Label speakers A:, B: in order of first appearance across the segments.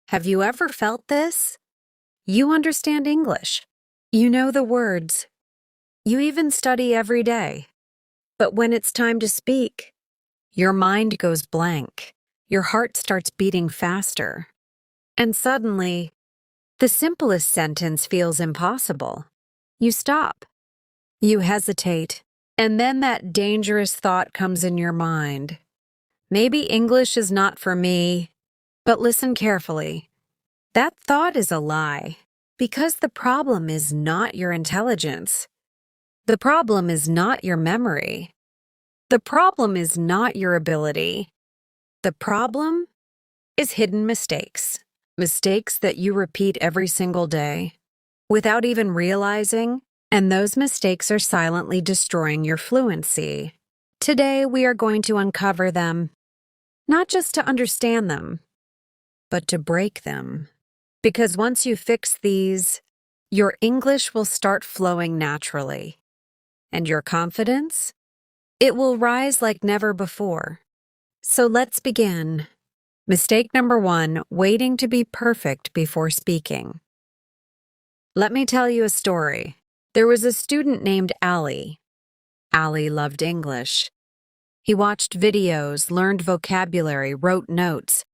A: Have you ever felt this? You understand English. You know the words. You even study every day. But when it's time to speak, your mind goes blank. Your heart starts beating faster. And suddenly, the simplest sentence feels impossible. You stop. You hesitate. And then that dangerous thought comes in your mind. Maybe English is not for me. But listen carefully. That thought is a lie, because the problem is not your intelligence. The problem is not your memory. The problem is not your ability. The problem is hidden mistakes. Mistakes that you repeat every single day without even realizing, and those mistakes are silently destroying your fluency. Today, we are going to uncover them, not just to understand them, but to break them. Because once you fix these, your English will start flowing naturally. And your confidence? It will rise like never before. So let's begin. Mistake number 1, waiting to be perfect before speaking. Let me tell you a story. There was a student named Ali. Ali loved English. He watched videos, learned vocabulary, wrote notes.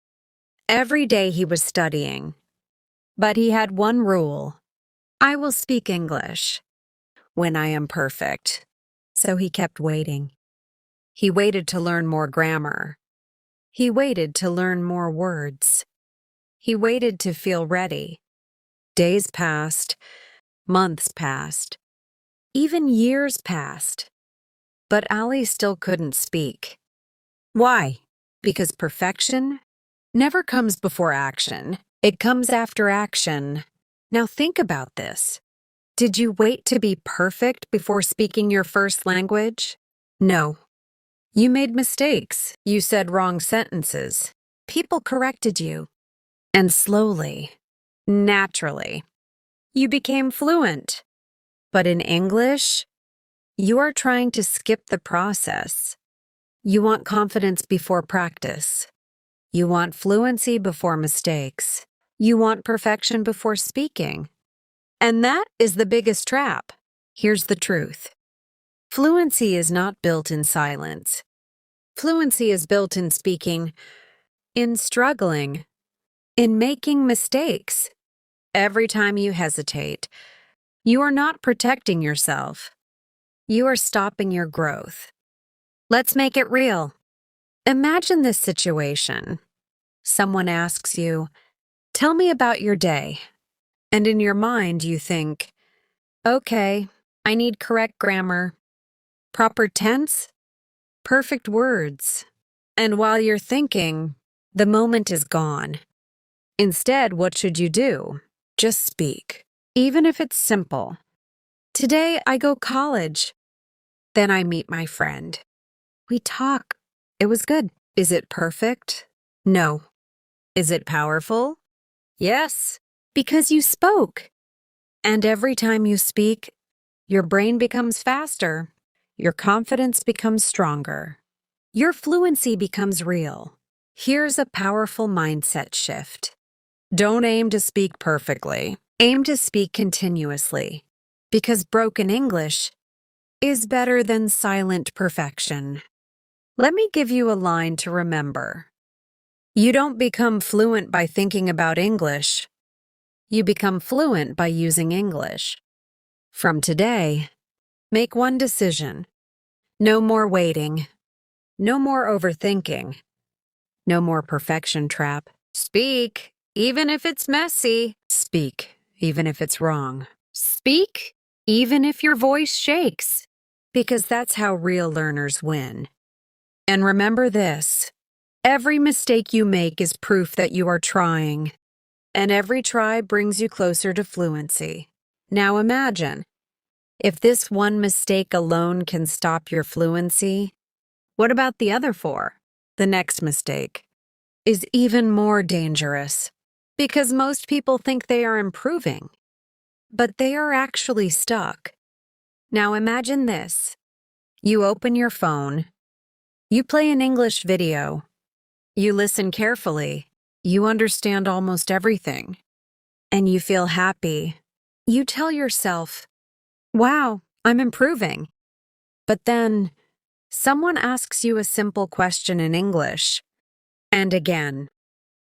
A: Every day he was studying. But he had one rule. I will speak English when I am perfect. So he kept waiting. He waited to learn more grammar. He waited to learn more words. He waited to feel ready. Days passed, months passed, even years passed. But Ali still couldn't speak. Why? Because perfection never comes before action. It comes after action. Now think about this. Did you wait to be perfect before speaking your first language? No. You made mistakes. You said wrong sentences. People corrected you. And slowly, naturally, you became fluent. But in English, you are trying to skip the process. You want confidence before practice. You want fluency before mistakes. You want perfection before speaking. And that is the biggest trap. Here's the truth. Fluency is not built in silence. Fluency is built in speaking, in struggling, in making mistakes. Every time you hesitate, you are not protecting yourself. You are stopping your growth. Let's make it real. Imagine this situation. Someone asks you, "Tell me about your day." And in your mind, you think, "Okay, I need correct grammar, proper tense, perfect words." And while you're thinking, the moment is gone. Instead, what should you do? Just speak, even if it's simple. Today, I go college. Then I meet my friend. We talk. It was good. Is it perfect? No. Is it powerful? Yes, because you spoke. And every time you speak, your brain becomes faster. Your confidence becomes stronger. Your fluency becomes real. Here's a powerful mindset shift. Don't aim to speak perfectly. Aim to speak continuously. Because broken English is better than silent perfection. Let me give you a line to remember. You don't become fluent by thinking about English. You become fluent by using English. From today, make one decision. No more waiting. No more overthinking. No more perfection trap. Speak, even if it's messy. Speak, even if it's wrong. Speak, even if your voice shakes. Because that's how real learners win. And remember this. Every mistake you make is proof that you are trying. And every try brings you closer to fluency. Now imagine, if this one mistake alone can stop your fluency, what about the other 4? The next mistake is even more dangerous because most people think they are improving, but they are actually stuck. Now imagine this. You open your phone. You play an English video. You listen carefully. You understand almost everything, and you feel happy. You tell yourself, wow, I'm improving. But then someone asks you a simple question in English, and again,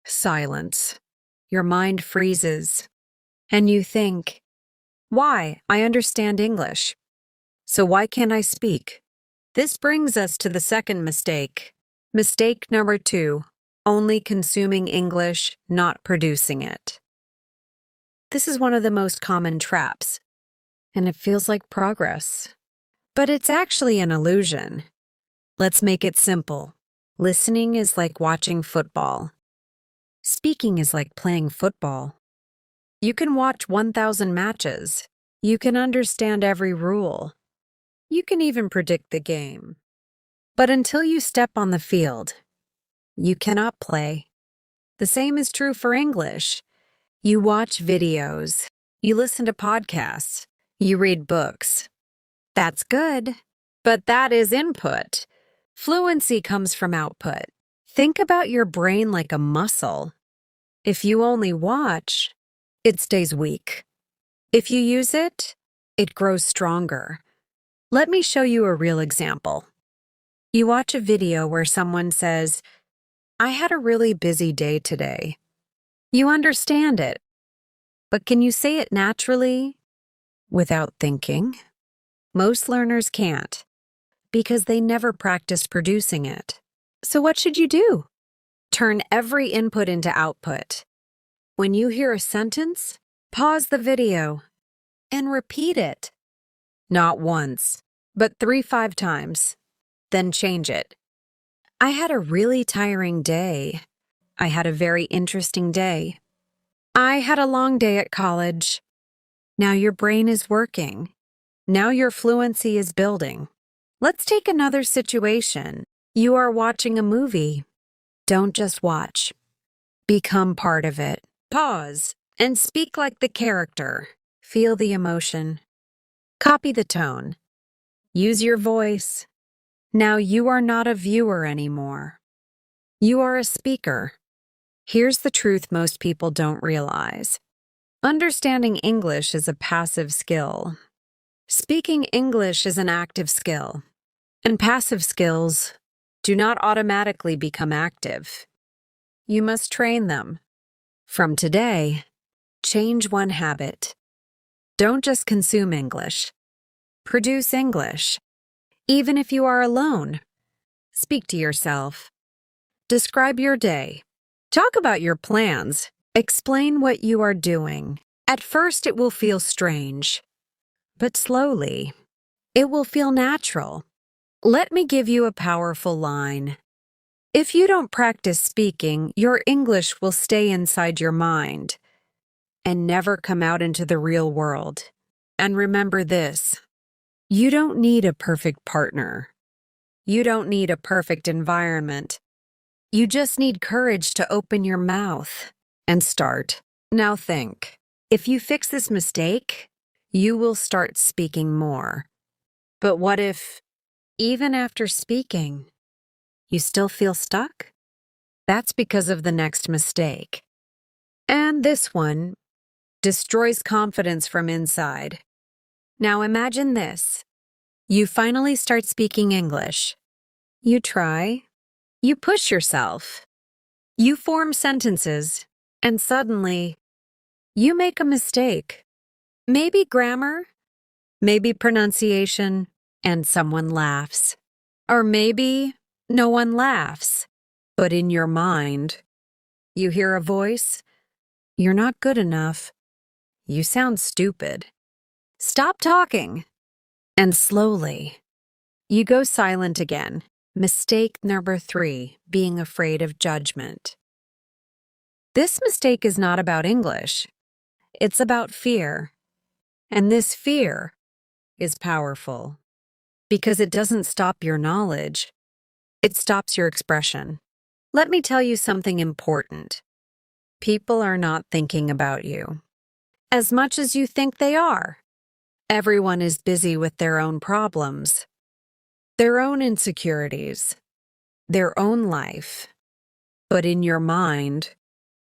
A: silence. Your mind freezes, and you think, why? I understand English. So why can't I speak? This brings us to the second mistake. Mistake number 2, only consuming English, not producing it. This is one of the most common traps, and it feels like progress. But it's actually an illusion. Let's make it simple. Listening is like watching football. Speaking is like playing football. You can watch 1,000 matches. You can understand every rule. You can even predict the game. But until you step on the field, you cannot play. The same is true for English. You watch videos. You listen to podcasts. You read books. That's good, but that is input. Fluency comes from output. Think about your brain like a muscle. If you only watch, it stays weak. If you use it, it grows stronger. Let me show you a real example. You watch a video where someone says, I had a really busy day today. You understand it, but can you say it naturally without thinking? Most learners can't because they never practiced producing it. So what should you do? Turn every input into output. When you hear a sentence, pause the video and repeat it. Not once, but 3-5 times. Then change it. I had a really tiring day. I had a very interesting day. I had a long day at college. Now your brain is working. Now your fluency is building. Let's take another situation. You are watching a movie. Don't just watch. Become part of it. Pause and speak like the character. Feel the emotion. Copy the tone. Use your voice. Now you are not a viewer anymore. You are a speaker. Here's the truth most people don't realize. Understanding English is a passive skill. Speaking English is an active skill. And passive skills do not automatically become active. You must train them. From today, change one habit. Don't just consume English. Produce English. Even if you are alone, speak to yourself. Describe your day. Talk about your plans. Explain what you are doing. At first, it will feel strange, but slowly, it will feel natural. Let me give you a powerful line. If you don't practice speaking, your English will stay inside your mind and never come out into the real world. And remember this. You don't need a perfect partner. You don't need a perfect environment. You just need courage to open your mouth and start. Now think, if you fix this mistake, you will start speaking more. But what if, even after speaking, you still feel stuck? That's because of the next mistake. And this one destroys confidence from inside. Now imagine this. You finally start speaking English. You try. You push yourself. You form sentences. And suddenly, you make a mistake. Maybe grammar, maybe pronunciation, and someone laughs. Or maybe no one laughs. But in your mind, you hear a voice. You're not good enough. You sound stupid. Stop talking. And slowly, you go silent again. Mistake number 3, being afraid of judgment. This mistake is not about English. It's about fear. And this fear is powerful because it doesn't stop your knowledge. It stops your expression. Let me tell you something important. People are not thinking about you as much as you think they are. Everyone is busy with their own problems, their own insecurities, their own life. But in your mind,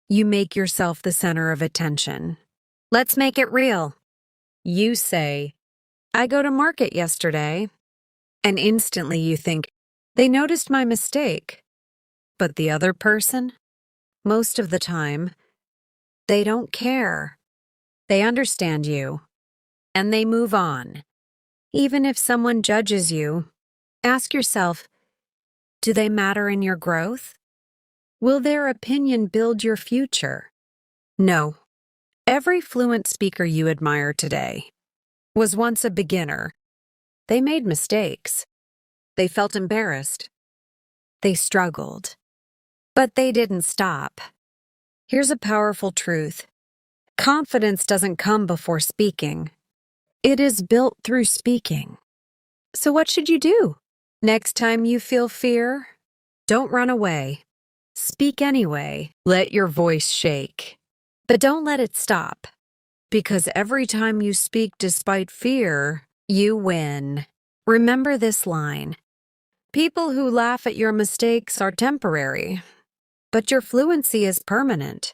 A: You make yourself the center of attention. Let's make it real. You say, I go to market yesterday, and instantly you think, they noticed my mistake. But the other person, most of the time, they don't care. They understand you, and they move on. Even if someone judges you, ask yourself, do they matter in your growth? Will their opinion build your future? No. Every fluent speaker you admire today was once a beginner. They made mistakes. They felt embarrassed. They struggled. But they didn't stop. Here's a powerful truth. Confidence doesn't come before speaking. It is built through speaking. So what should you do? Next time you feel fear, don't run away. Speak anyway. Let your voice shake. But don't let it stop. Because every time you speak despite fear, you win. Remember this line. People who laugh at your mistakes are temporary, but your fluency is permanent.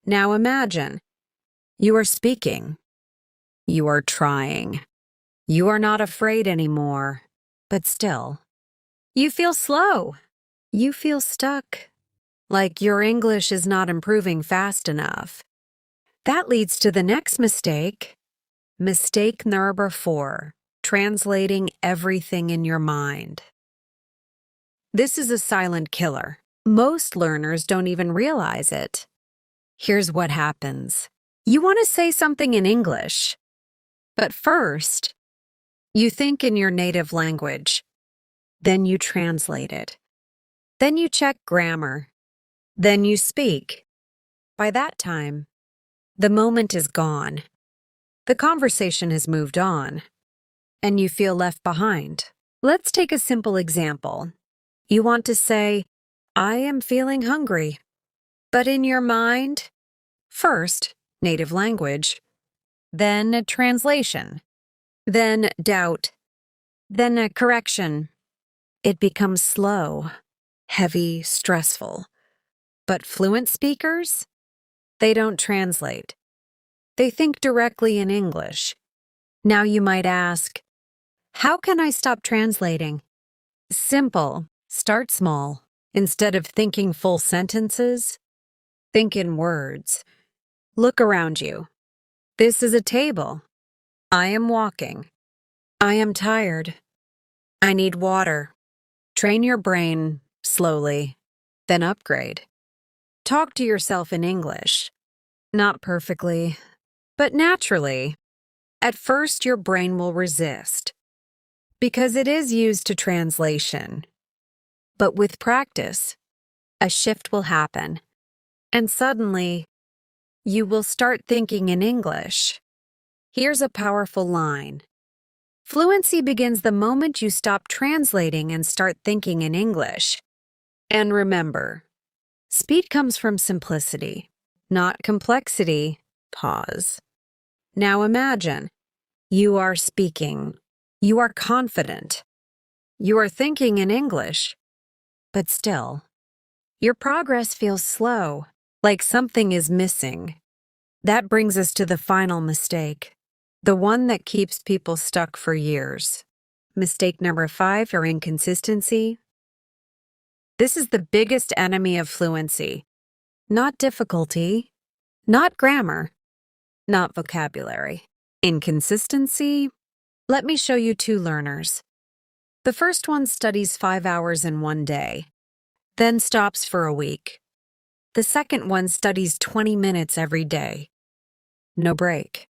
A: Now imagine, you are speaking. You are trying. You are not afraid anymore, but still, you feel slow. You feel stuck, like your English is not improving fast enough. That leads to the next mistake. Mistake number 4, translating everything in your mind. This is a silent killer. Most learners don't even realize it. Here's what happens. You want to say something in English, but first, you think in your native language. Then you translate it. Then you check grammar. Then you speak. By that time, the moment is gone. The conversation has moved on, and you feel left behind. Let's take a simple example. You want to say, I am feeling hungry. But in your mind, first, native language, then a translation, then doubt, then a correction. It becomes slow, heavy, stressful. But fluent speakers, they don't translate. They think directly in English. Now you might ask, how can I stop translating? Simple. Start small. Instead of thinking full sentences, think in words. Look around you. This is a table. I am walking. I am tired. I need water. Train your brain slowly, then upgrade. Talk to yourself in English. Not perfectly, but naturally. At first, your brain will resist because it is used to translation. But with practice, a shift will happen, and suddenly, you will start thinking in English. Here's a powerful line. Fluency begins the moment you stop translating and start thinking in English. And remember, speed comes from simplicity, not complexity. Pause. Now imagine, you are speaking. You are confident. You are thinking in English. But still, your progress feels slow, like something is missing. That brings us to the final mistake, the one that keeps people stuck for years. Mistake number 5, or inconsistency. This is the biggest enemy of fluency. Not difficulty, not grammar, not vocabulary. Inconsistency? Let me show you 2 learners. The first one studies 5 hours in one day, then stops for a week. The second one studies 20 minutes every day. No break.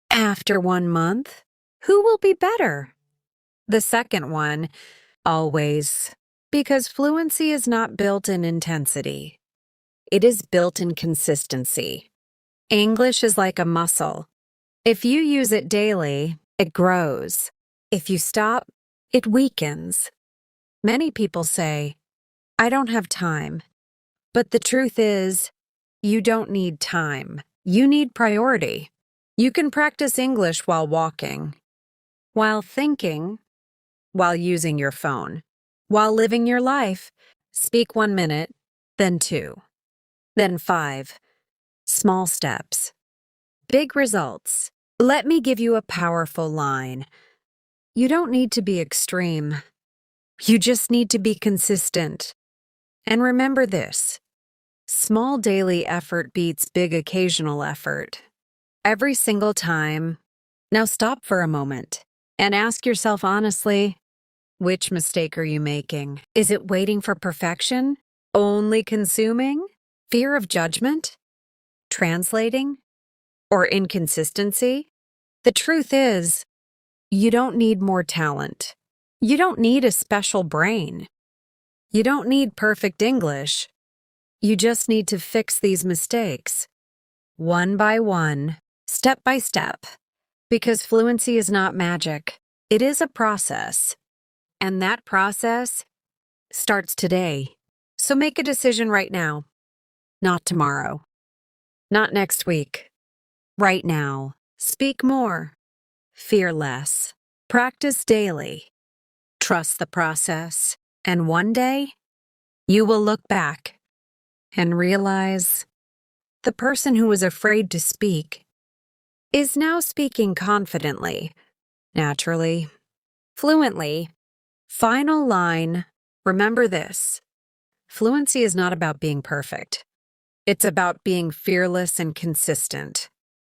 A: After 1 month, who will be better? The second one, always. Because fluency is not built in intensity. It is built in consistency. English is like a muscle. If you use it daily, it grows. If you stop, it weakens. Many people say, I don't have time. But the truth is, you don't need time. You need priority. You can practice English while walking, while thinking, while using your phone, while living your life. Speak 1 minute, then 2. Then 5. Small steps. Big results. Let me give you a powerful line. You don't need to be extreme. You just need to be consistent. And remember this: small daily effort beats big occasional effort. Every single time. Now stop for a moment and ask yourself honestly, which mistake are you making? Is it waiting for perfection? Only consuming? Fear of judgment? Translating? Or inconsistency? The truth is, you don't need more talent. You don't need a special brain. You don't need perfect English. You just need to fix these mistakes, one by one, step by step, because fluency is not magic. It is a process, and that process starts today. So make a decision right now, not tomorrow, not next week. Right now, speak more, fear less, practice daily, trust the process, and one day you will look back and realize the person who was afraid to speak is now speaking confidently, naturally, fluently. Final line, remember this: fluency is not about being perfect. It's about being fearless and consistent.